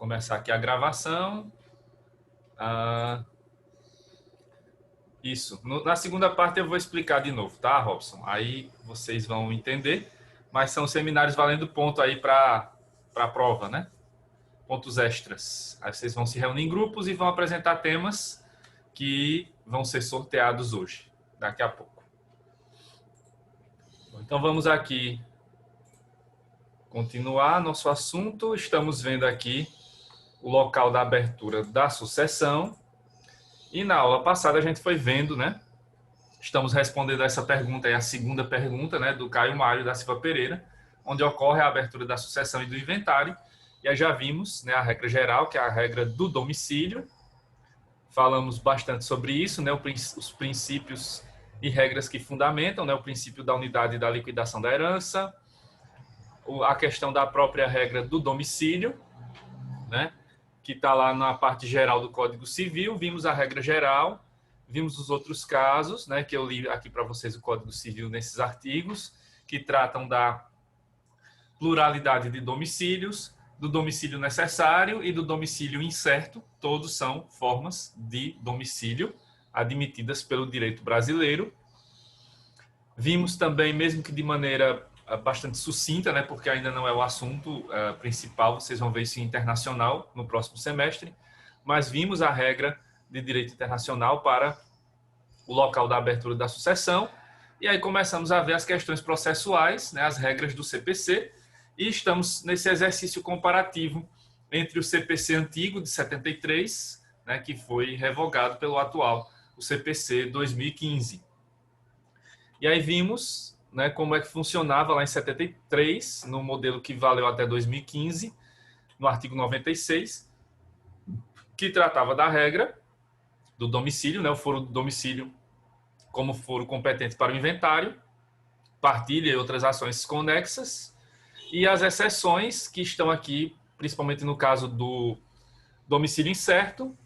começar aqui a gravação. Isso. Na segunda parte eu vou explicar de novo, tá, Robson? Aí vocês vão entender, mas são seminários valendo ponto aí para a prova, né? Pontos extras. Aí vocês vão se reunir em grupos e vão apresentar temas que vão ser sorteados hoje, daqui a pouco. Então vamos aqui continuar nosso assunto. Estamos vendo aqui o local da abertura da sucessão. E na aula passada a gente foi vendo, né? Estamos respondendo essa pergunta, é a segunda pergunta, né, do Caio Mário da Silva Pereira, onde ocorre a abertura da sucessão e do inventário. E aí já vimos, né, a regra geral, que é a regra do domicílio. Falamos bastante sobre isso, né, os princípios e regras que fundamentam, né, o princípio da unidade e da liquidação da herança, a questão da própria regra do domicílio, né, que está lá na parte geral do Código Civil. Vimos a regra geral, vimos os outros casos, né, que eu li aqui para vocês o Código Civil nesses artigos, que tratam da pluralidade de domicílios, do domicílio necessário e do domicílio incerto. Todos são formas de domicílio admitidas pelo direito brasileiro. Vimos também, mesmo que de maneira bastante sucinta, né, porque ainda não é o assunto principal, vocês vão ver isso em internacional no próximo semestre, mas vimos a regra de direito internacional para o local da abertura da sucessão, e aí começamos a ver as questões processuais, né, as regras do CPC, e estamos nesse exercício comparativo entre o CPC antigo, de 73, né, que foi revogado pelo atual, o CPC 2015. E aí vimos, né, como é que funcionava lá em 73, no modelo que valeu até 2015, no artigo 96, que tratava da regra do domicílio, né, o foro do domicílio como foro competente para o inventário, partilha e outras ações conexas, e as exceções que estão aqui, principalmente no caso do domicílio incerto,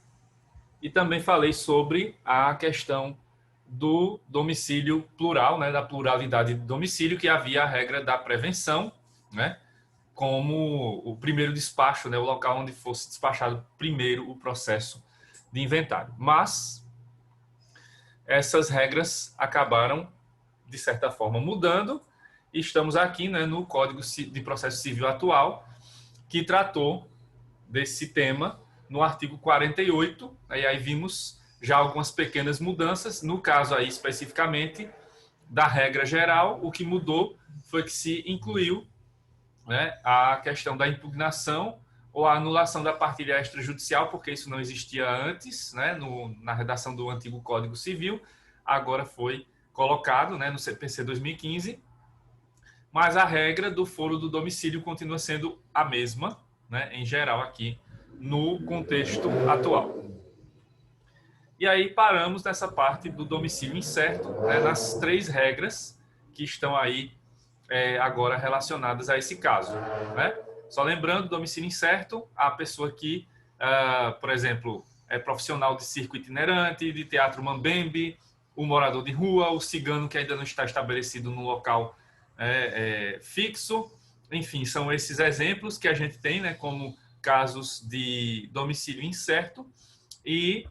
e também falei sobre a questão do domicílio plural, né, da pluralidade de domicílio, que havia a regra da prevenção, né, como o primeiro despacho, né, o local onde fosse despachado primeiro o processo de inventário. Mas essas regras acabaram, de certa forma, mudando, e estamos aqui, né, no Código de Processo Civil atual, que tratou desse tema no artigo 48, e aí vimos já algumas pequenas mudanças. No caso aí, especificamente, da regra geral, o que mudou foi que se incluiu, né, a questão da impugnação ou a anulação da partilha extrajudicial, porque isso não existia antes, né, na redação do antigo Código Civil, agora foi colocado, né, no CPC 2015, mas a regra do foro do domicílio continua sendo a mesma, né, em geral aqui no contexto atual. E aí paramos nessa parte do domicílio incerto, né, nas três regras que estão aí agora relacionadas a esse caso, né? Só lembrando, domicílio incerto, a pessoa que, por exemplo, é profissional de circo itinerante, de teatro mambembe, o morador de rua, o cigano que ainda não está estabelecido no local fixo. Enfim, são esses exemplos que a gente tem, né, como casos de domicílio incerto. E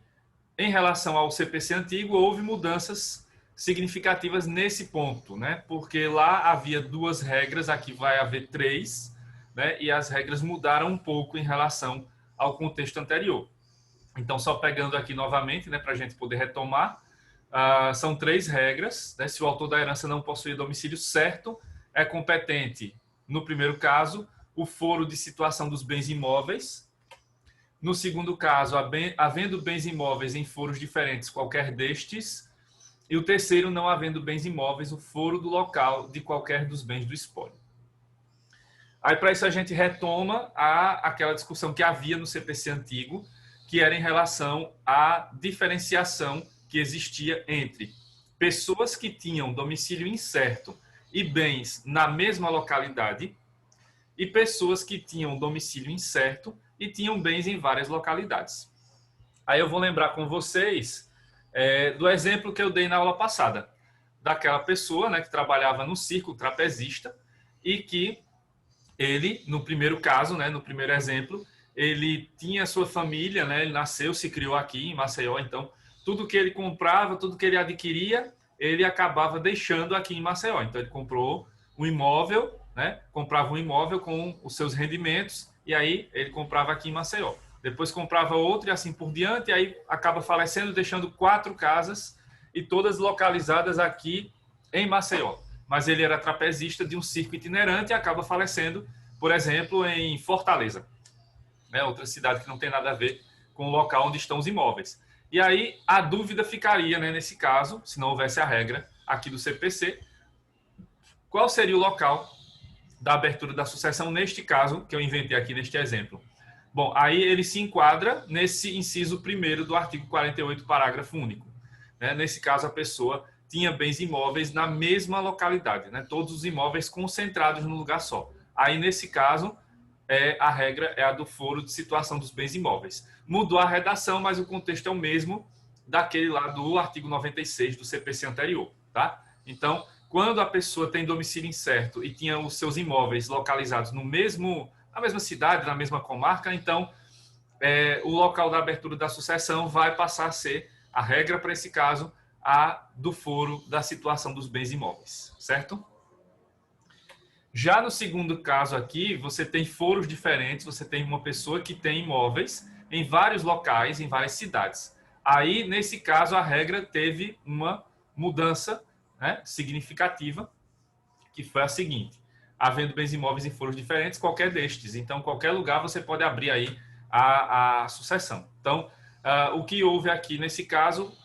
em relação ao CPC antigo, houve mudanças significativas nesse ponto, né? Porque lá havia duas regras, aqui vai haver três, né? E as regras mudaram um pouco em relação ao contexto anterior. Então, só pegando aqui novamente, né, para a gente poder retomar, são três regras, né? Se o autor da herança não possuir domicílio certo, é competente, no primeiro caso, o foro de situação dos bens imóveis. No segundo caso, havendo bens imóveis em foros diferentes, qualquer destes. E o terceiro, não havendo bens imóveis, o foro do local de qualquer dos bens do espólio. Aí, para isso, a gente retoma aquela discussão que havia no CPC antigo, que era em relação à diferenciação que existia entre pessoas que tinham domicílio incerto e bens na mesma localidade e pessoas que tinham domicílio incerto e tinham bens em várias localidades. Aí eu vou lembrar com vocês do exemplo que eu dei na aula passada, daquela pessoa, né, que trabalhava no circo trapezista e que ele, no primeiro caso, né, no primeiro exemplo, ele tinha sua família, né? Ele nasceu, se criou aqui em Maceió, então tudo que ele comprava, tudo que ele adquiria, ele acabava deixando aqui em Maceió. Então ele comprou um imóvel, né? Comprava um imóvel com os seus rendimentos e aí ele comprava aqui em Maceió. Depois comprava outro e assim por diante, e aí acaba falecendo, deixando 4 casas e todas localizadas aqui em Maceió. Mas ele era trapezista de um circo itinerante e acaba falecendo, por exemplo, em Fortaleza, né? Outra cidade que não tem nada a ver com o local onde estão os imóveis. E aí a dúvida ficaria, né, nesse caso, se não houvesse a regra aqui do CPC, qual seria o local da abertura da sucessão neste caso que eu inventei aqui neste exemplo? Bom, aí ele se enquadra nesse inciso 1º do artigo 48, parágrafo único. Né? Nesse caso, a pessoa tinha bens imóveis na mesma localidade, né? Todos os imóveis concentrados num lugar só. Aí, nesse caso, a regra é a do foro de situação dos bens imóveis. Mudou a redação, mas o contexto é o mesmo daquele lá do artigo 96 do CPC anterior, tá? Então, quando a pessoa tem domicílio incerto e tinha os seus imóveis localizados na mesma cidade, na mesma comarca, então o local da abertura da sucessão vai passar a ser a regra para esse caso, a do foro da situação dos bens imóveis, certo? Já no segundo caso aqui, você tem foros diferentes, você tem uma pessoa que tem imóveis em vários locais, em várias cidades. Aí, nesse caso, a regra teve uma mudança, né, significativa, que foi a seguinte: havendo bens imóveis em foros diferentes, qualquer destes. Então, qualquer lugar você pode abrir aí a sucessão. Então, o que houve aqui nesse caso,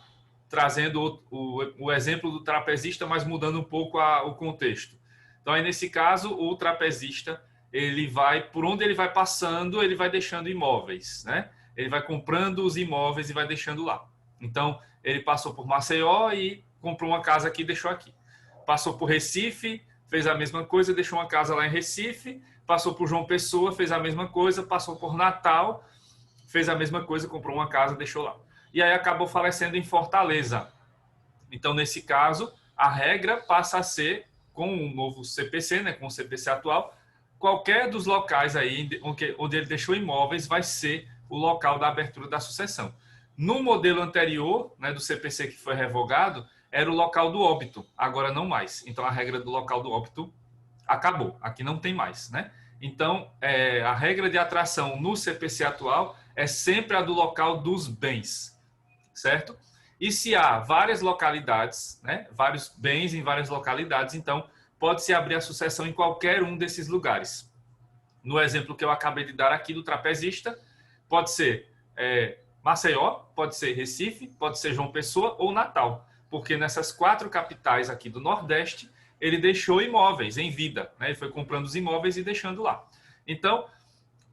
trazendo o exemplo do trapezista, mas mudando um pouco o contexto. Então, aí, nesse caso, o trapezista, ele vai, por onde ele vai passando, ele vai deixando imóveis, né? Ele vai comprando os imóveis e vai deixando lá. Então, ele passou por Maceió e comprou uma casa aqui e deixou aqui. Passou por Recife, fez a mesma coisa, deixou uma casa lá em Recife. Passou por João Pessoa, fez a mesma coisa. Passou por Natal, fez a mesma coisa, comprou uma casa, deixou lá. E aí acabou falecendo em Fortaleza. Então, nesse caso, a regra passa a ser, com o novo CPC, né, com o CPC atual, qualquer dos locais aí onde ele deixou imóveis vai ser o local da abertura da sucessão. No modelo anterior, né, do CPC que foi revogado, era o local do óbito, agora não mais. Então, a regra do local do óbito acabou, aqui não tem mais, né? Então, a regra de atração no CPC atual é sempre a do local dos bens, certo? E se há várias localidades, né, vários bens em várias localidades, então pode-se abrir a sucessão em qualquer um desses lugares. No exemplo que eu acabei de dar aqui do trapezista, pode ser Maceió, pode ser Recife, pode ser João Pessoa ou Natal, porque nessas 4 capitais aqui do Nordeste, ele deixou imóveis em vida, né? Ele foi comprando os imóveis e deixando lá. Então,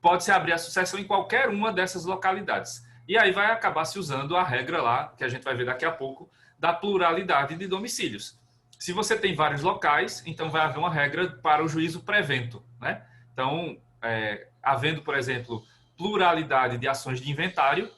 pode-se abrir a sucessão em qualquer uma dessas localidades. E aí vai acabar se usando a regra lá, que a gente vai ver daqui a pouco, da pluralidade de domicílios. Se você tem vários locais, então vai haver uma regra para o juízo prevento, né? Então, havendo, por exemplo, pluralidade de ações de inventário,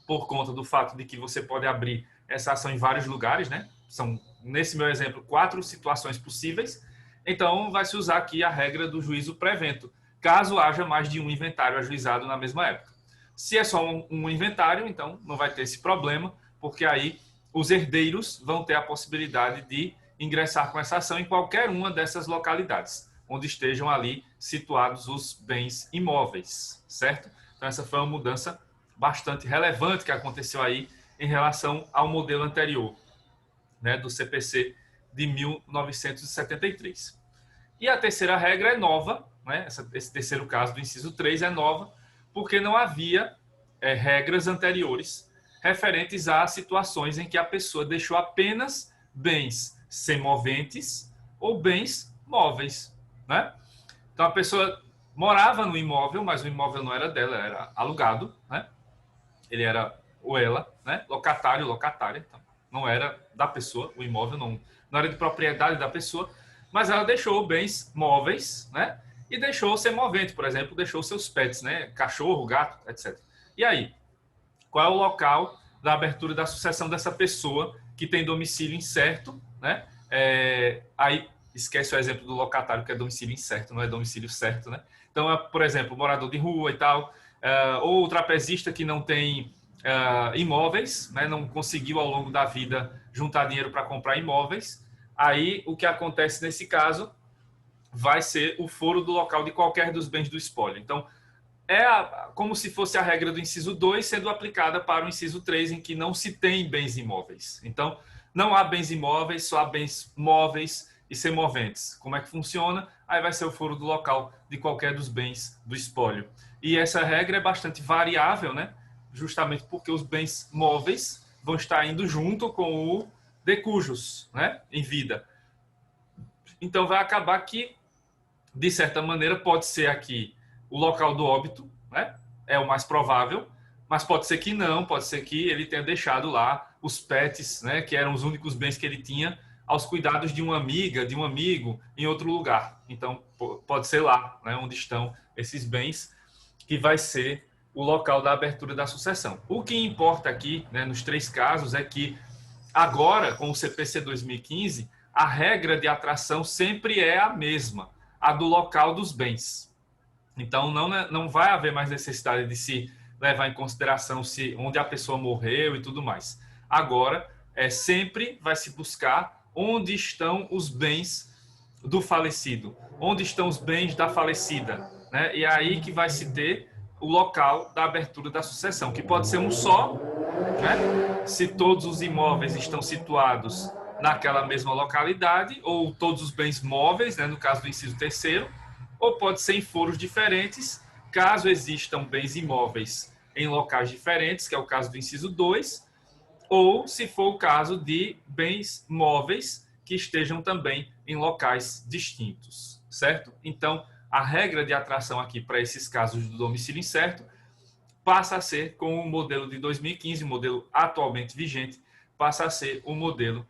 por conta do fato de que você pode abrir essa ação em vários lugares, né? São, nesse meu exemplo, 4 situações possíveis. Então, vai se usar aqui a regra do juízo prevento, caso haja mais de um inventário ajuizado na mesma época. Se é só um inventário, então não vai ter esse problema, porque aí os herdeiros vão ter a possibilidade de ingressar com essa ação em qualquer uma dessas localidades, onde estejam ali situados os bens imóveis, certo? Então, essa foi uma mudança bastante relevante que aconteceu aí em relação ao modelo anterior, né, do CPC de 1973. E a terceira regra é nova, né? Esse terceiro caso do inciso 3 é nova, porque não havia regras anteriores referentes a situações em que a pessoa deixou apenas bens semoventes ou bens móveis, né? Então, a pessoa morava no imóvel, mas o imóvel não era dela, era alugado, né? Ele era, ou ela, né? Locatário, locatária, então, não era da pessoa, o imóvel não era de propriedade da pessoa, mas ela deixou bens móveis, né? E deixou semovente, por exemplo, deixou seus pets, né? Cachorro, gato, etc. E aí, qual é o local da abertura da sucessão dessa pessoa que tem domicílio incerto, né? Aí, esquece o exemplo do locatário, que é domicílio incerto, não é domicílio certo, né? Então, por exemplo, morador de rua e tal, ou o trapezista que não tem imóveis, né, não conseguiu ao longo da vida juntar dinheiro para comprar imóveis. Aí o que acontece nesse caso vai ser o foro do local de qualquer dos bens do espólio. Então, como se fosse a regra do inciso 2 sendo aplicada para o inciso 3, em que não se tem bens imóveis. Então, não há bens imóveis, só há bens móveis e semoventes. Como é que funciona? Aí vai ser o foro do local de qualquer dos bens do espólio. E essa regra é bastante variável, né? Justamente porque os bens móveis vão estar indo junto com o de cujos, né? Em vida. Então, vai acabar que, de certa maneira, pode ser aqui o local do óbito, né? É o mais provável, mas pode ser que não, pode ser que ele tenha deixado lá os pets, né? Que eram os únicos bens que ele tinha, aos cuidados de uma amiga, de um amigo, em outro lugar. Então, pode ser lá, né? Onde estão esses bens, que vai ser o local da abertura da sucessão. O que importa aqui, né, nos 3 casos, é que agora, com o CPC 2015, a regra de atração sempre é a mesma, a do local dos bens. Então, não vai haver mais necessidade de se levar em consideração onde a pessoa morreu e tudo mais. Agora, sempre vai se buscar onde estão os bens do falecido, onde estão os bens da falecida, né? E é aí que vai se ter o local da abertura da sucessão, que pode ser um só, né? Se todos os imóveis estão situados naquela mesma localidade, ou todos os bens móveis, né? No caso do inciso 3º, ou pode ser em foros diferentes, caso existam bens imóveis em locais diferentes, que é o caso do inciso 2, ou se for o caso de bens móveis que estejam também em locais distintos, certo? Então, a regra de atração aqui para esses casos do domicílio incerto passa a ser, com o modelo de 2015, o modelo atualmente vigente, passa a ser o modelo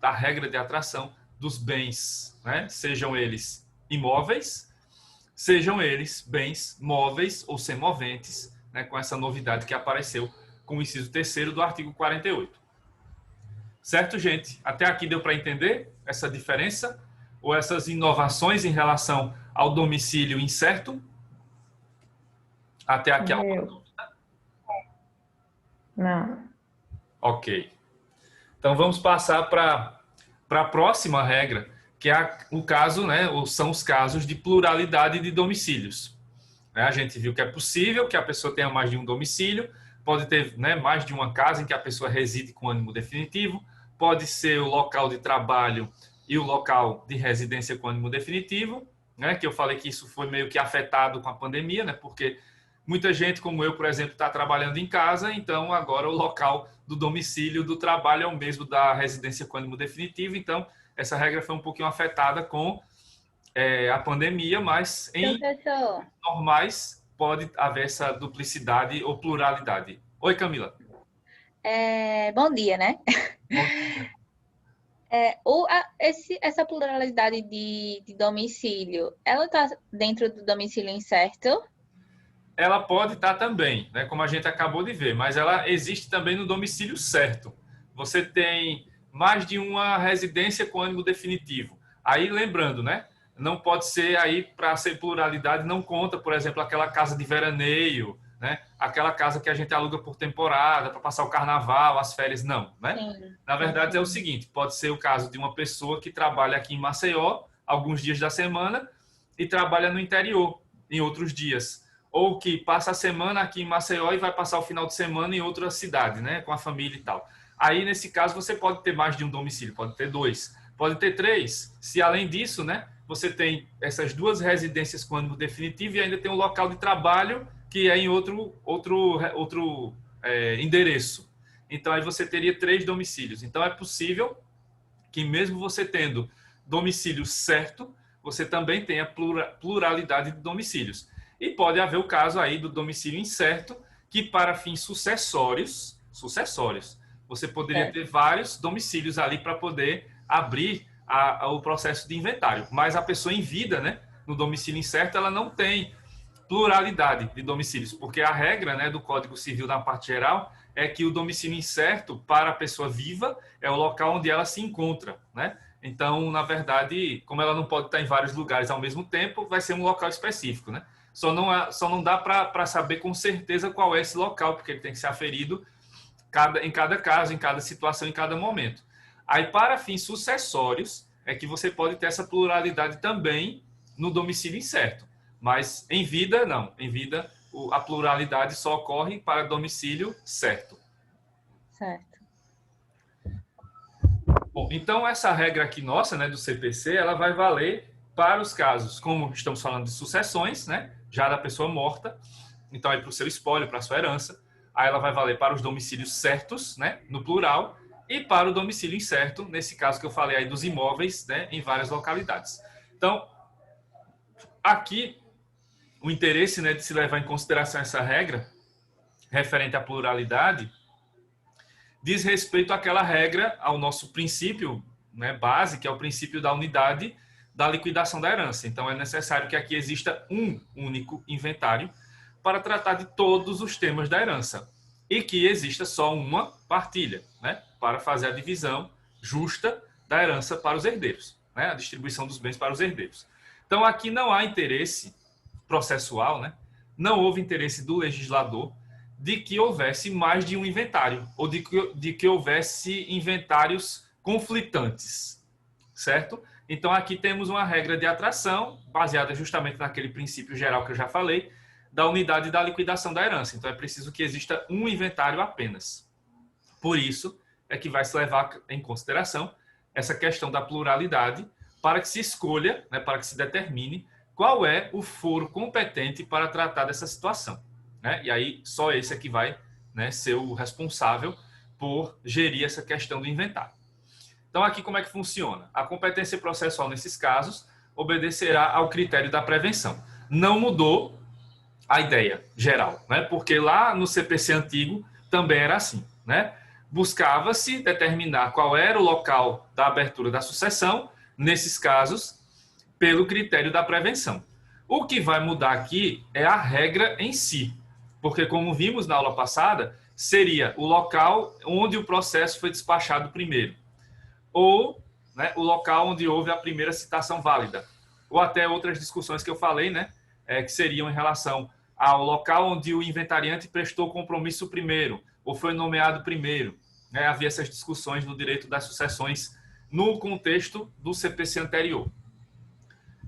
da regra de atração dos bens, né? Sejam eles imóveis, sejam eles bens móveis ou semoventes, né? Com essa novidade que apareceu com o inciso 3º do artigo 48. Certo, gente? Até aqui deu para entender essa diferença ou essas inovações em relação ao domicílio incerto? Até aqui alguma dúvida? Não. Ok. Então vamos passar para a próxima regra, que é o caso, né, ou são os casos de pluralidade de domicílios. A gente viu que é possível que a pessoa tenha mais de um domicílio, pode ter, né, mais de uma casa em que a pessoa reside com ânimo definitivo, pode ser o local de trabalho e o local de residência com ânimo definitivo, né, que eu falei que isso foi meio que afetado com a pandemia, né, porque muita gente, como eu, por exemplo, está trabalhando em casa, então agora o local do domicílio do trabalho é o mesmo da residência com ânimo definitivo, então essa regra foi um pouquinho afetada com a pandemia, mas em Professor, normais pode haver essa duplicidade ou pluralidade. Oi, Camila. bom dia, né? Bom dia. Essa pluralidade de domicílio, ela está dentro do domicílio incerto? Ela pode estar também, né, como a gente acabou de ver, mas ela existe também no domicílio certo. Você tem mais de uma residência com ânimo definitivo. Aí, lembrando, né, não pode ser aí, para ser pluralidade, não conta, por exemplo, aquela casa de veraneio, né, aquela casa que a gente aluga por temporada, para passar o carnaval, as férias, não, né? Sim. Na verdade, Sim. é o seguinte, pode ser o caso de uma pessoa que trabalha aqui em Maceió, alguns dias da semana, e trabalha no interior, em outros dias, ou que passa a semana aqui em Maceió e vai passar o final de semana em outra cidade, né, com a família e tal. Aí, nesse caso, você pode ter mais de um domicílio, pode ter 2, pode ter 3. Se, além disso, né, você tem essas 2 residências com ânimo definitivo e ainda tem um local de trabalho que é em outro endereço. Então, aí você teria 3 domicílios. Então, é possível que, mesmo você tendo domicílio certo, você também tenha pluralidade de domicílios. E pode haver o caso aí do domicílio incerto, que para fins sucessórios, você poderia ter vários domicílios ali para poder abrir o processo de inventário. Mas a pessoa em vida, né, no domicílio incerto, ela não tem pluralidade de domicílios, porque a regra, né, do Código Civil na parte geral é que o domicílio incerto para a pessoa viva é o local onde ela se encontra, né? Então, na verdade, como ela não pode estar em vários lugares ao mesmo tempo, vai ser um local específico, né? só não dá para saber com certeza qual é esse local, porque ele tem que ser aferido em cada caso, em cada situação, em cada momento. Aí, para fins sucessórios, é que você pode ter essa pluralidade também no domicílio incerto. Mas em vida, não. Em vida, a pluralidade só ocorre para domicílio certo. Certo. Bom, então, essa regra aqui nossa, né, do CPC, ela vai valer para os casos, como estamos falando de sucessões, né, já da pessoa morta, então aí para o seu espólio, para a sua herança, aí ela vai valer para os domicílios certos, né, no plural, e para o domicílio incerto, nesse caso que eu falei aí dos imóveis, né, em várias localidades. Então, aqui, o interesse, né, de se levar em consideração essa regra, referente à pluralidade, diz respeito àquela regra, ao nosso princípio, né, base, que é o princípio da unidade da liquidação da herança. Então, é necessário que aqui exista um único inventário para tratar de todos os temas da herança e que exista só uma partilha, né, para fazer a divisão justa da herança para os herdeiros, né, a distribuição dos bens para os herdeiros. Então, aqui não há interesse processual, né, não houve interesse do legislador de que houvesse mais de um inventário ou de que houvesse inventários conflitantes, certo? Então, aqui temos uma regra de atração, baseada justamente naquele princípio geral que eu já falei, da unidade da liquidação da herança. Então, é preciso que exista um inventário apenas. Por isso, é que vai se levar em consideração essa questão da pluralidade para que se escolha, né, para que se determine qual é o foro competente para tratar dessa situação, né? E aí, só esse é que vai, né, ser o responsável por gerir essa questão do inventário. Então, aqui como é que funciona? A competência processual nesses casos obedecerá ao critério da prevenção. Não mudou a ideia geral, né? Porque lá no CPC antigo também era assim, né? Buscava-se determinar qual era o local da abertura da sucessão, nesses casos, pelo critério da prevenção. O que vai mudar aqui é a regra em si, porque como vimos na aula passada, seria o local onde o processo foi despachado primeiro, ou, né, o local onde houve a primeira citação válida, ou até outras discussões que eu falei, né, que seriam em relação ao local onde o inventariante prestou compromisso primeiro, ou foi nomeado primeiro, né? Havia essas discussões no direito das sucessões no contexto do CPC anterior.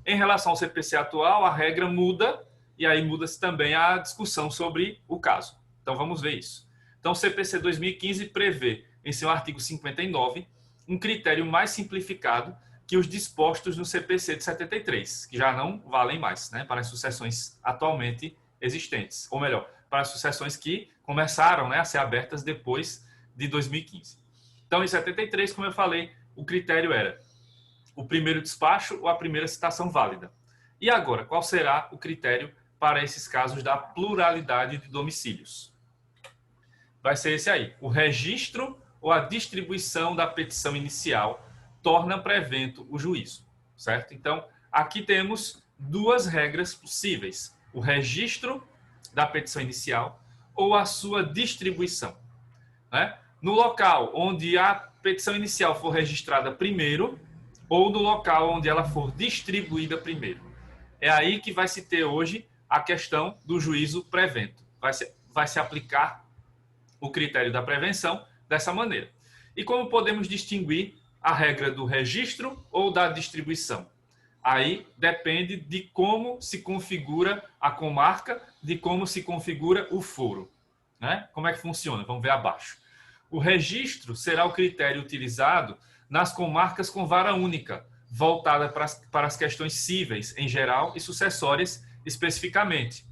Em relação ao CPC atual, a regra muda, e aí muda-se também a discussão sobre o caso. Então, vamos ver isso. Então, o CPC 2015 prevê, em seu artigo 59, um critério mais simplificado que os dispostos no CPC de 73, que já não valem mais, né, para as sucessões atualmente existentes, ou melhor, para as sucessões que começaram, né, a ser abertas depois de 2015. Então, em 73, como eu falei, o critério era o primeiro despacho ou a primeira citação válida. E agora, qual será o critério para esses casos da pluralidade de domicílios? Vai ser esse aí. O registro ou a distribuição da petição inicial torna prevento o juízo, certo? Então, aqui temos duas regras possíveis: o registro da petição inicial ou a sua distribuição, né? No local onde a petição inicial for registrada primeiro ou no local onde ela for distribuída primeiro. É aí que vai se ter hoje a questão do juízo prevento. Vai se aplicar o critério da prevenção dessa maneira. E como podemos distinguir a regra do registro ou da distribuição? Aí depende de como se configura a comarca, de como se configura o foro, né? Como é que funciona? Vamos ver abaixo. O registro será o critério utilizado nas comarcas com vara única, voltada para as questões cíveis em geral e sucessórias especificamente.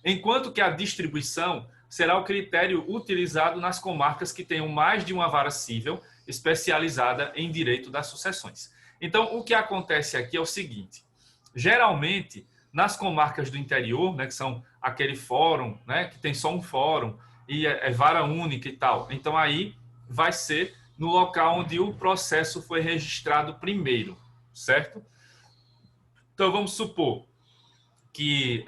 Enquanto que a distribuição será o critério utilizado nas comarcas que tenham mais de uma vara cível especializada em direito das sucessões. Então, o que acontece aqui é o seguinte: geralmente, nas comarcas do interior, né, que são aquele fórum, né, que tem só um fórum e é vara única e tal, então aí vai ser no local onde o processo foi registrado primeiro, certo? Então, vamos supor que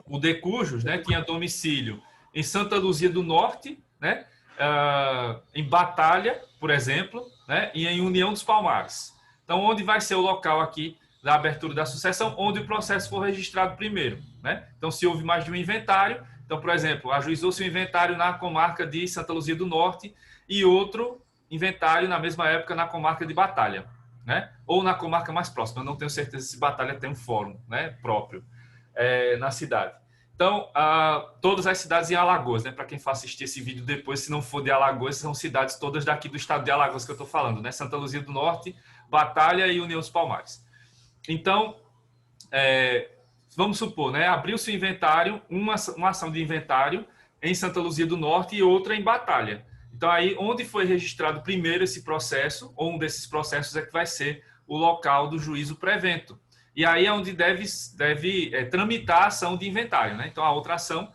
o de Cujos, né, tinha domicílio em Santa Luzia do Norte, né, em Batalha, por exemplo, né, e em União dos Palmares. Então, onde vai ser o local aqui da abertura da sucessão, onde o processo for registrado primeiro, né? Então, se houve mais de um inventário, então, por exemplo, ajuizou-se um inventário na comarca de Santa Luzia do Norte e outro inventário na mesma época na comarca de Batalha, né? Ou na comarca mais próxima. Eu não tenho certeza se Batalha tem um fórum, né, próprio na cidade. Então, todas as cidades em Alagoas, né? Para quem for assistir esse vídeo depois, se não for de Alagoas, são cidades todas daqui do estado de Alagoas que eu estou falando, né? Santa Luzia do Norte, Batalha e União dos Palmares. Então, vamos supor, né? Abriu-se o inventário, uma ação de inventário em Santa Luzia do Norte e outra em Batalha. Então, aí, onde foi registrado primeiro esse processo, ou um desses processos é que vai ser o local do juízo pré-evento. E aí é onde deve tramitar a ação de inventário, né? Então, a outra ação,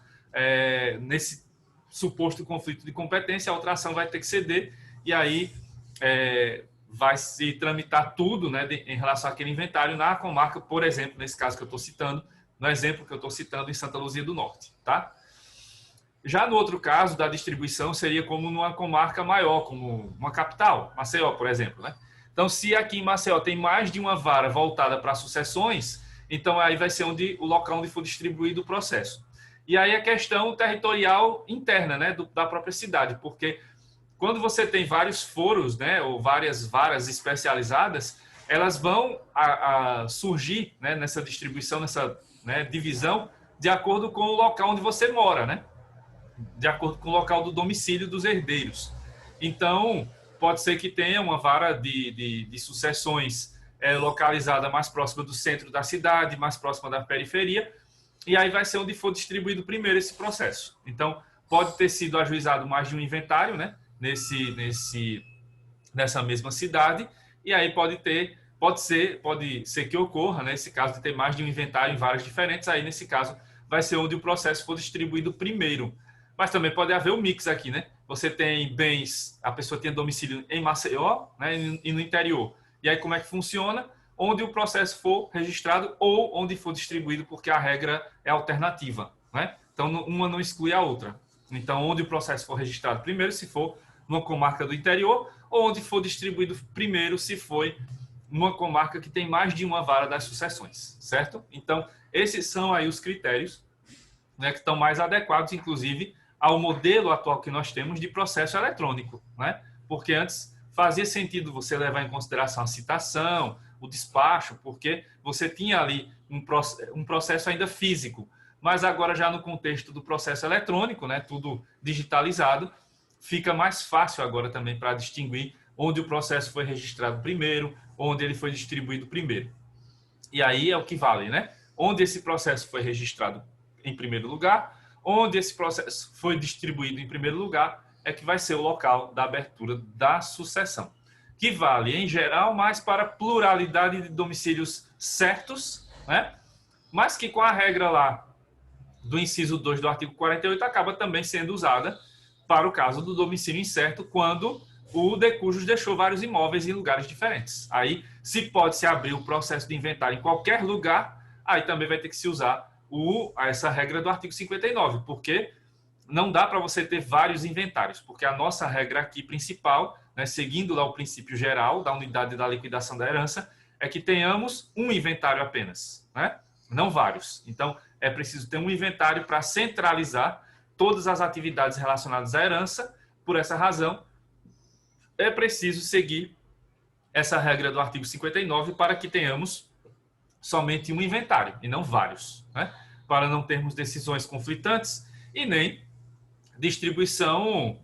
nesse suposto conflito de competência, a outra ação vai ter que ceder, e aí vai se tramitar tudo, né, em relação àquele inventário na comarca, por exemplo, nesse caso que eu estou citando, no exemplo que eu estou citando em Santa Luzia do Norte, tá? Já no outro caso, da distribuição, seria como numa comarca maior, como uma capital, Maceió, por exemplo, né? Então, se aqui em Maceió tem mais de uma vara voltada para sucessões, então aí vai ser o local onde for distribuído o processo. E aí a questão territorial interna, né, da própria cidade, porque quando você tem vários foros, né, ou várias varas especializadas, elas vão surgir, né, nessa distribuição, nessa, né, divisão, de acordo com o local onde você mora, né? De acordo com o local do domicílio dos herdeiros. Então, pode ser que tenha uma vara de sucessões localizada mais próxima do centro da cidade, mais próxima da periferia, e aí vai ser onde for distribuído primeiro esse processo. Então, pode ter sido ajuizado mais de um inventário, né? Nessa mesma cidade, e aí pode ser que ocorra, nesse caso de ter mais de um inventário em varas diferentes, aí nesse caso vai ser onde o processo for distribuído primeiro. Mas também pode haver um mix aqui, né? Você tem bens, a pessoa tem domicílio em Maceió, né, e no interior. E aí como é que funciona? Onde o processo for registrado ou onde for distribuído, porque a regra é alternativa, né? Então uma não exclui a outra. Então onde o processo for registrado primeiro, se for numa comarca do interior, ou onde for distribuído primeiro, se foi numa comarca que tem mais de uma vara das sucessões, certo? Então, esses são aí os critérios, né, que estão mais adequados, inclusive, ao modelo atual que nós temos de processo eletrônico, né? Porque antes fazia sentido você levar em consideração a citação, o despacho, porque você tinha ali um processo ainda físico, mas agora já no contexto do processo eletrônico, né, tudo digitalizado, fica mais fácil agora também para distinguir onde o processo foi registrado primeiro, onde ele foi distribuído primeiro. E aí é o que vale, né? Onde esse processo foi registrado em primeiro lugar, onde esse processo foi distribuído em primeiro lugar, é que vai ser o local da abertura da sucessão. Que vale, em geral, mais para pluralidade de domicílios certos, né? Mas que com a regra lá do inciso 2 do artigo 48 acaba também sendo usada para o caso do domicílio incerto, quando o de cujos deixou vários imóveis em lugares diferentes. Aí, se pode-se abrir o processo de inventário em qualquer lugar, aí também vai ter que se usar essa regra do artigo 59, porque não dá para você ter vários inventários, porque a nossa regra aqui principal, né, seguindo lá o princípio geral da unidade da liquidação da herança, é que tenhamos um inventário apenas, né? Não vários. Então, é preciso ter um inventário para centralizar todas as atividades relacionadas à herança. Por essa razão, é preciso seguir essa regra do artigo 59 para que tenhamos somente um inventário e não vários, né? Para não termos decisões conflitantes e nem distribuição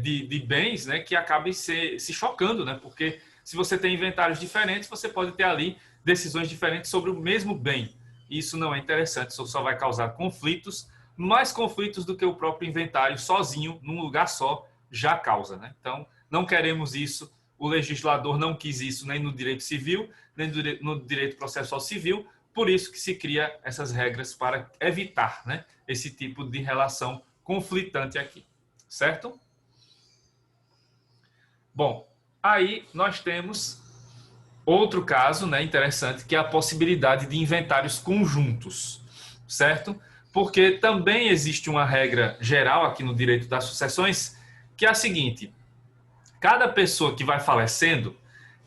de bens, né, que acabem se chocando, né? Porque se você tem inventários diferentes, você pode ter ali decisões diferentes sobre o mesmo bem. Isso não é interessante, isso só vai causar conflitos, mais conflitos do que o próprio inventário sozinho, num lugar só, já causa, né? Então, não queremos isso, o legislador não quis isso nem no direito civil, nem no direito processual civil, por isso que se cria essas regras para evitar, né, esse tipo de relação conflitante aqui, certo? Bom, aí nós temos outro caso, né, interessante, que é a possibilidade de inventários conjuntos, certo? Porque também existe uma regra geral aqui no direito das sucessões, que é a seguinte: cada pessoa que vai falecendo,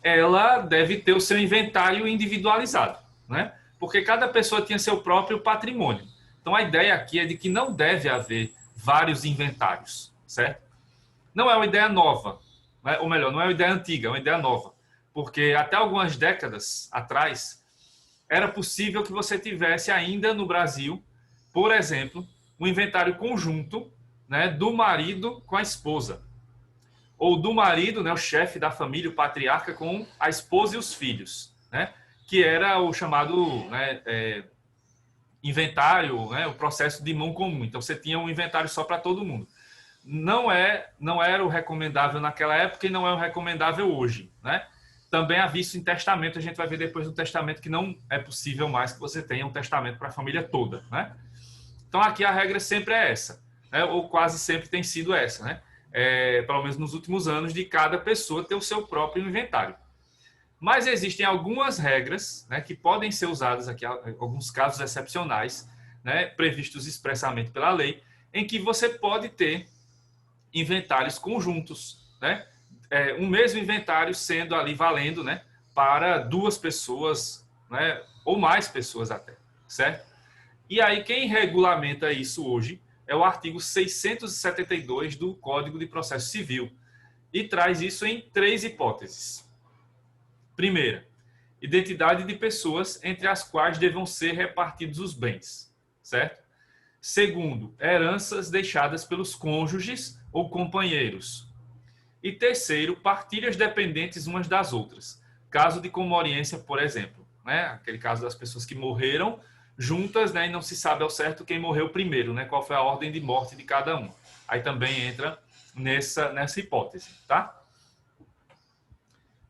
ela deve ter o seu inventário individualizado, né? Porque cada pessoa tinha seu próprio patrimônio. Então, a ideia aqui é de que não deve haver vários inventários, certo? Não é uma ideia nova, né? Ou melhor, não é uma ideia antiga, é uma ideia nova. Porque até algumas décadas atrás, era possível que você tivesse ainda no Brasil, por exemplo, um inventário conjunto, né, do marido com a esposa. Ou do marido, né, o chefe da família, o patriarca, com a esposa e os filhos, né? Que era o chamado, né, inventário, né, o processo de mão comum. Então, você tinha um inventário só para todo mundo. Não era o recomendável naquela época e não é o recomendável hoje, né? Também havia isso em testamento, a gente vai ver depois no testamento que não é possível mais que você tenha um testamento para a família toda, né? Então aqui a regra sempre é essa, né? Ou quase sempre tem sido essa, né? Pelo menos nos últimos anos, de cada pessoa ter o seu próprio inventário. Mas existem algumas regras, né, que podem ser usadas aqui, alguns casos excepcionais, né, previstos expressamente pela lei, em que você pode ter inventários conjuntos, né? Um mesmo inventário sendo ali valendo, né, para duas pessoas, né, ou mais pessoas até, certo? E aí quem regulamenta isso hoje é o artigo 672 do Código de Processo Civil e traz isso em três hipóteses. Primeira, identidade de pessoas entre as quais devam ser repartidos os bens, certo? Segundo, heranças deixadas pelos cônjuges ou companheiros. E terceiro, partilhas dependentes umas das outras. Caso de comoriência, por exemplo, né? Aquele caso das pessoas que morreram juntas, né? E não se sabe ao certo quem morreu primeiro, né? Qual foi a ordem de morte de cada um. Aí também entra nessa hipótese, tá?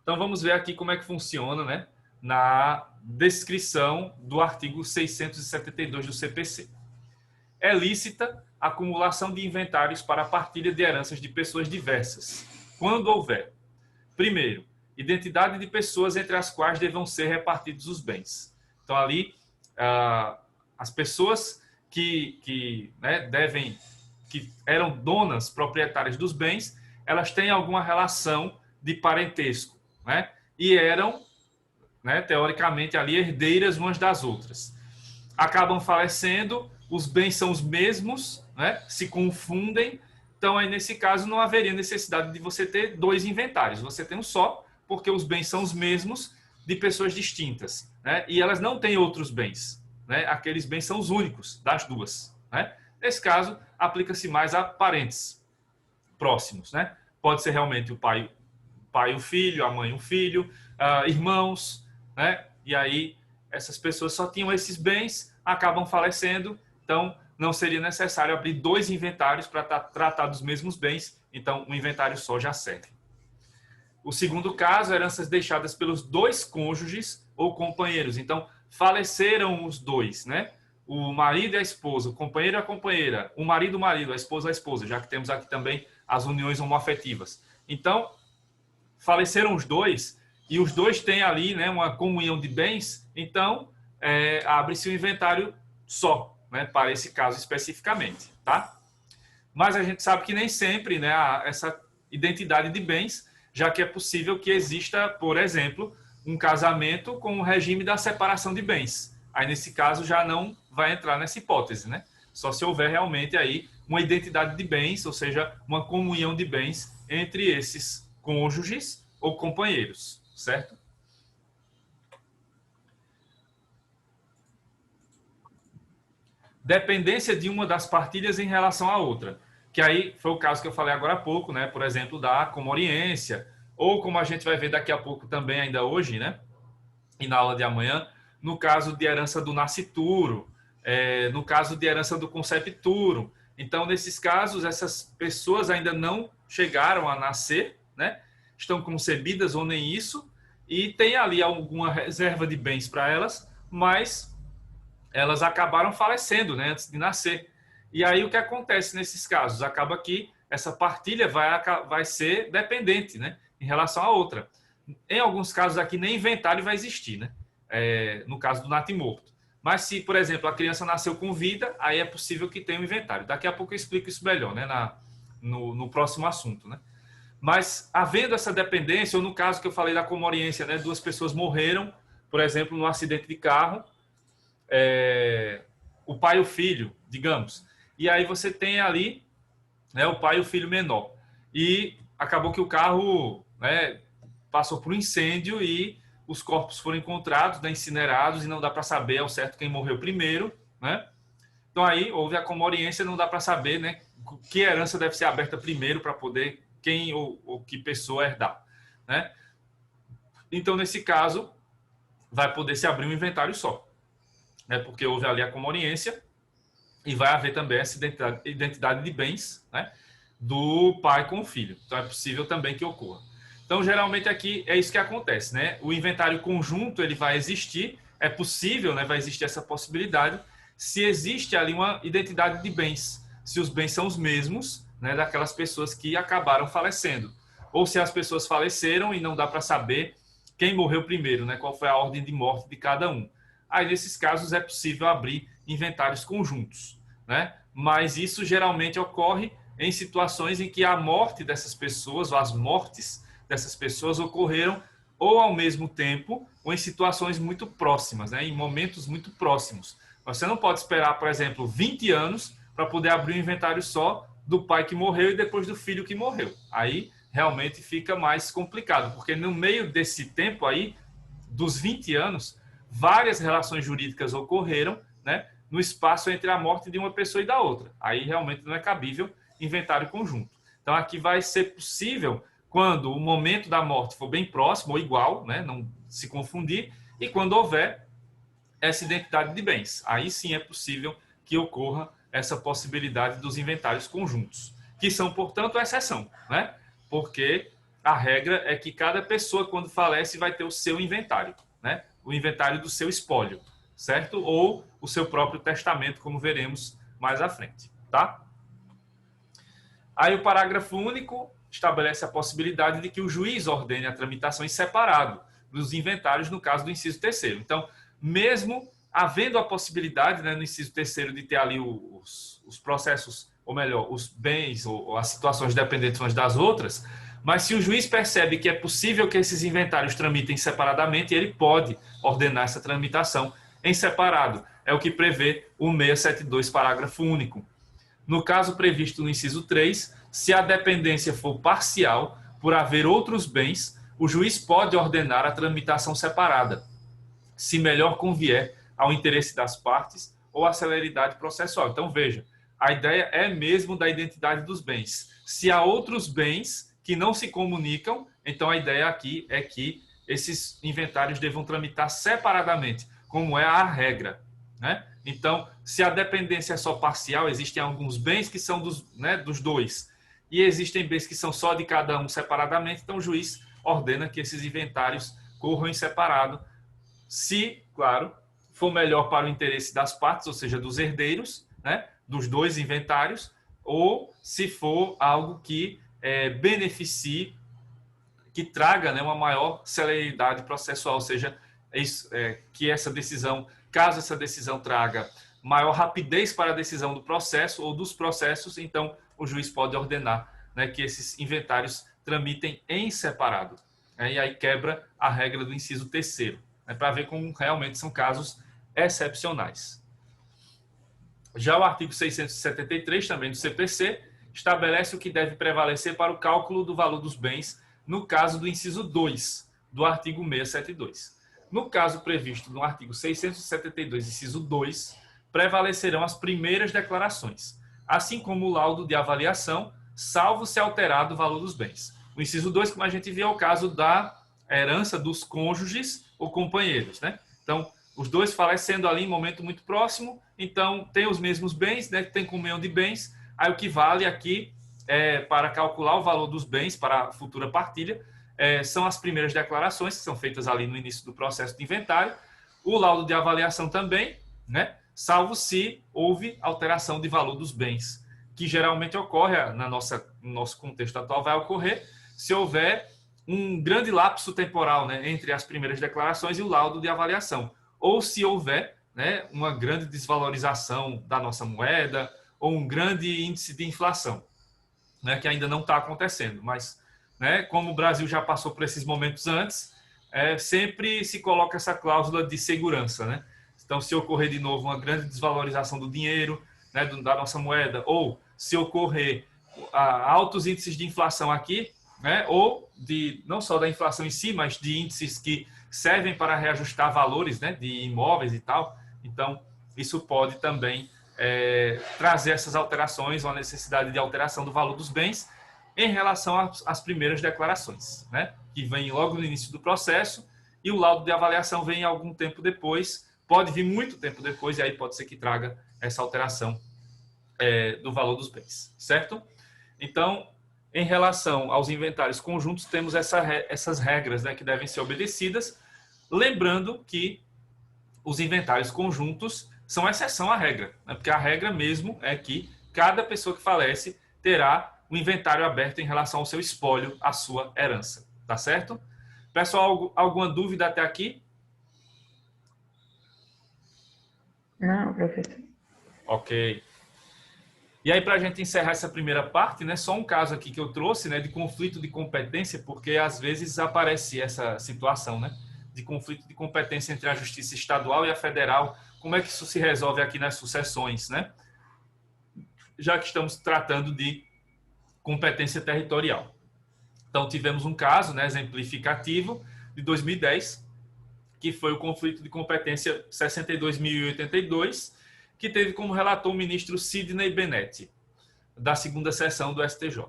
Então vamos ver aqui como é que funciona, né? Na descrição do artigo 672 do CPC. É lícita a acumulação de inventários para a partilha de heranças de pessoas diversas, quando houver, primeiro, identidade de pessoas entre as quais devam ser repartidos os bens. Então, ali, as pessoas né, que eram donas proprietárias dos bens, elas têm alguma relação de parentesco, né? E eram, né, teoricamente, ali herdeiras umas das outras. Acabam falecendo, os bens são os mesmos, né? Se confundem. Então, aí, nesse caso, não haveria necessidade de você ter dois inventários. Você tem um só, porque os bens são os mesmos de pessoas distintas, né? E elas não têm outros bens, né? Aqueles bens são os únicos das duas, né? Nesse caso, aplica-se mais a parentes próximos, né? Pode ser realmente o pai e o filho, a mãe e o filho, irmãos, né? E aí essas pessoas só tinham esses bens, acabam falecendo, então não seria necessário abrir dois inventários para tratar dos mesmos bens, então um inventário só já serve. O segundo caso, heranças deixadas pelos dois cônjuges ou companheiros. Então, faleceram os dois, né? O marido e a esposa, o companheiro e a companheira, o marido, a esposa, já que temos aqui também as uniões homoafetivas. Então, faleceram os dois e os dois têm ali, né, uma comunhão de bens, então abre-se um inventário só, né, para esse caso especificamente, tá? Mas a gente sabe que nem sempre, né, há essa identidade de bens, já que é possível que exista, por exemplo, um casamento com o regime da separação de bens. Aí, nesse caso, já não vai entrar nessa hipótese, né? Só se houver realmente aí uma identidade de bens, ou seja, uma comunhão de bens entre esses cônjuges ou companheiros, certo? Dependência de uma das partilhas em relação à outra, que aí foi o caso que eu falei agora há pouco, né? Por exemplo, da comoriência, ou como a gente vai ver daqui a pouco também ainda hoje, né? E na aula de amanhã, no caso de herança do nascituro, no caso de herança do concepturo. Então, nesses casos, essas pessoas ainda não chegaram a nascer, né? Estão concebidas ou nem isso, e tem ali alguma reserva de bens para elas, mas elas acabaram falecendo, né, antes de nascer. E aí o que acontece nesses casos? Acaba que essa partilha vai ser dependente, né, em relação à outra. Em alguns casos aqui nem inventário vai existir, né? No caso do natimorto. Mas se, por exemplo, a criança nasceu com vida, aí é possível que tenha um inventário. Daqui a pouco eu explico isso melhor, né, no próximo assunto, né? Mas, havendo essa dependência, ou no caso que eu falei da comoriência, né, duas pessoas morreram, por exemplo, num acidente de carro, o pai e o filho, digamos. E aí você tem ali, né, o pai e o filho menor. E acabou que o carro, né, passou por um incêndio e os corpos foram encontrados, né, incinerados, e não dá para saber ao certo quem morreu primeiro, né? Então aí houve a comoriência, não dá para saber, né, que herança deve ser aberta primeiro para poder quem ou que pessoa herdar, né? Então nesse caso vai poder se abrir um inventário só, né? Porque houve ali a comoriência e vai haver também essa identidade de bens, né, do pai com o filho. Então é possível também que ocorra. Então geralmente aqui é isso que acontece, né? O inventário conjunto ele vai existir, é possível, né? Vai existir essa possibilidade se existe ali uma identidade de bens, se os bens são os mesmos, né, daquelas pessoas que acabaram falecendo, ou se as pessoas faleceram e não dá para saber quem morreu primeiro, né? Qual foi a ordem de morte de cada um. Aí nesses casos é possível abrir inventários conjuntos, né? Mas isso geralmente ocorre em situações em que a morte dessas pessoas, ou as mortes dessas pessoas ocorreram ou ao mesmo tempo, ou em situações muito próximas, né? Em momentos muito próximos. Você não pode esperar, por exemplo, 20 anos para poder abrir um inventário só do pai que morreu e depois do filho que morreu. Aí realmente fica mais complicado, porque no meio desse tempo aí, dos 20 anos, várias relações jurídicas ocorreram, né, no espaço entre a morte de uma pessoa e da outra. Aí realmente não é cabível inventário conjunto. Então aqui vai ser possível quando o momento da morte for bem próximo ou igual, né, não se confundir, e quando houver essa identidade de bens. Aí sim é possível que ocorra essa possibilidade dos inventários conjuntos, que são, portanto, a exceção, né? Porque a regra é que cada pessoa, quando falece, vai ter o seu inventário, né? O inventário do seu espólio, certo? Ou o seu próprio testamento, como veremos mais à frente, tá? Aí o parágrafo único estabelece a possibilidade de que o juiz ordene a tramitação em separado dos inventários no caso do inciso terceiro. Então, mesmo havendo a possibilidade, né, no inciso terceiro, de ter ali os processos, ou melhor, os bens ou as situações dependentes umas das outras, mas se o juiz percebe que é possível que esses inventários tramitem separadamente, ele pode ordenar essa tramitação em separado. É o que prevê o 672, parágrafo único. No caso previsto no inciso 3, se a dependência for parcial, por haver outros bens, o juiz pode ordenar a tramitação separada, se melhor convier ao interesse das partes ou à celeridade processual. Então, veja, a ideia é mesmo da identidade dos bens. Se há outros bens que não se comunicam, então a ideia aqui é que esses inventários devam tramitar separadamente, como é a regra, né? Então, se a dependência é só parcial, existem alguns bens que são dos dois, e existem bens que são só de cada um separadamente, então o juiz ordena que esses inventários corram em separado, se, claro, for melhor para o interesse das partes, ou seja, dos herdeiros, né, dos dois inventários, ou se for algo que beneficie, que traga, né, uma maior celeridade processual, ou seja, que essa decisão, caso essa decisão traga maior rapidez para a decisão do processo ou dos processos, então o juiz pode ordenar, né, que esses inventários tramitem em separado. E aí quebra a regra do inciso terceiro, né, para ver como realmente são casos excepcionais. Já o artigo 673, também do CPC, estabelece o que deve prevalecer para o cálculo do valor dos bens no caso do inciso 2 do artigo 672. No caso previsto no artigo 672, inciso 2, prevalecerão as primeiras declarações, assim como o laudo de avaliação, salvo se alterado o valor dos bens. No inciso 2, como a gente viu, é o caso da herança dos cônjuges ou companheiros, né? Então, os dois falecendo ali em momento muito próximo, então tem os mesmos bens, né? Tem comunhão de bens, aí o que vale aqui para calcular o valor dos bens para a futura partilha são as primeiras declarações, que são feitas ali no início do processo de inventário, o laudo de avaliação também, né? Salvo se houve alteração de valor dos bens, que geralmente ocorre, no nosso contexto atual, vai ocorrer se houver um grande lapso temporal, né, entre as primeiras declarações e o laudo de avaliação, ou se houver, né, uma grande desvalorização da nossa moeda ou um grande índice de inflação, né, que ainda não está acontecendo, mas, né, como o Brasil já passou por esses momentos antes, sempre se coloca essa cláusula de segurança, né? Então, se ocorrer de novo uma grande desvalorização do dinheiro, né, da nossa moeda, ou se ocorrer altos índices de inflação aqui, né, ou não só da inflação em si, mas de índices que servem para reajustar valores, né, de imóveis e tal. Então, isso pode também trazer essas alterações, ou a necessidade de alteração do valor dos bens em relação às primeiras declarações, né, que vem logo no início do processo, e o laudo de avaliação vem algum tempo depois, pode vir muito tempo depois, e aí pode ser que traga essa alteração do valor dos bens, certo? Então, em relação aos inventários conjuntos, temos essas regras, né, que devem ser obedecidas, lembrando que os inventários conjuntos são exceção à regra, né, porque a regra mesmo é que cada pessoa que falece terá um inventário aberto em relação ao seu espólio, à sua herança, tá certo? Pessoal, alguma dúvida até aqui? Não, professor. Ok. E aí, para a gente encerrar essa primeira parte, né, só um caso aqui que eu trouxe, né, de conflito de competência, porque às vezes aparece essa situação, né, de conflito de competência entre a Justiça Estadual e a Federal. Como é que isso se resolve aqui nas sucessões, né? Já que estamos tratando de competência territorial. Então, tivemos um caso, né, exemplificativo de 2010, que foi o conflito de competência 62.082, que teve como relator o ministro Sidney Benetti, da segunda sessão do STJ.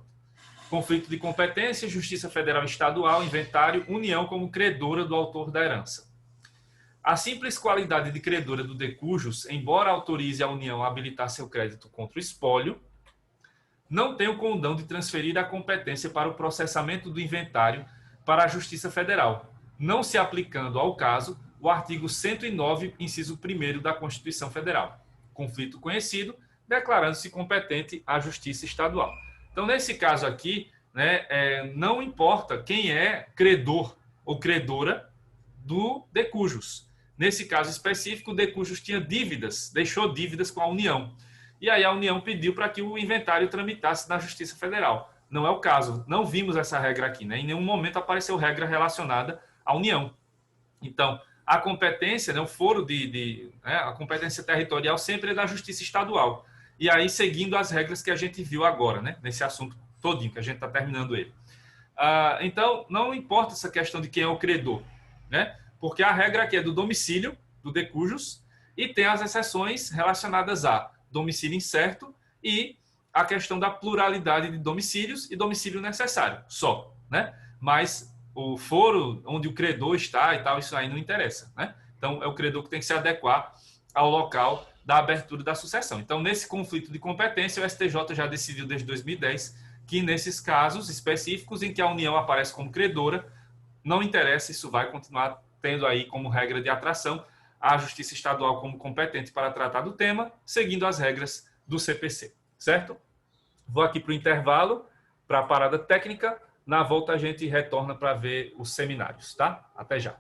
Conflito de competência, Justiça Federal e Estadual, inventário, União como credora do autor da herança. A simples qualidade de credora do de cujus, embora autorize a União a habilitar seu crédito contra o espólio, não tem o condão de transferir a competência para o processamento do inventário para a Justiça Federal, não se aplicando ao caso o artigo 109, inciso 1º da Constituição Federal. Conflito conhecido, declarando-se competente a Justiça Estadual. Então, nesse caso aqui, né, não importa quem é credor ou credora do de cujus. Nesse caso específico, o de cujus tinha dívidas, deixou dívidas com a União. E aí a União pediu para que o inventário tramitasse na Justiça Federal. Não é o caso, não vimos essa regra aqui, né? Em nenhum momento apareceu regra relacionada à União. Então, a competência, né, o foro a competência territorial sempre é da Justiça Estadual. E aí, seguindo as regras que a gente viu agora, né, nesse assunto todinho, que a gente está terminando ele. Então, não importa essa questão de quem é o credor, né, porque a regra aqui é do domicílio, do de cujus, e tem as exceções relacionadas a domicílio incerto e a questão da pluralidade de domicílios e domicílio necessário, só, né? Mas o foro onde o credor está e tal, isso aí não interessa, né? Então, é o credor que tem que se adequar ao local da abertura da sucessão. Então, nesse conflito de competência, o STJ já decidiu desde 2010 que nesses casos específicos em que a União aparece como credora, não interessa, isso vai continuar tendo aí como regra de atração a Justiça Estadual como competente para tratar do tema, seguindo as regras do CPC, certo? Vou aqui para o intervalo, para a parada técnica. Na volta a gente retorna para ver os seminários, tá? Até já.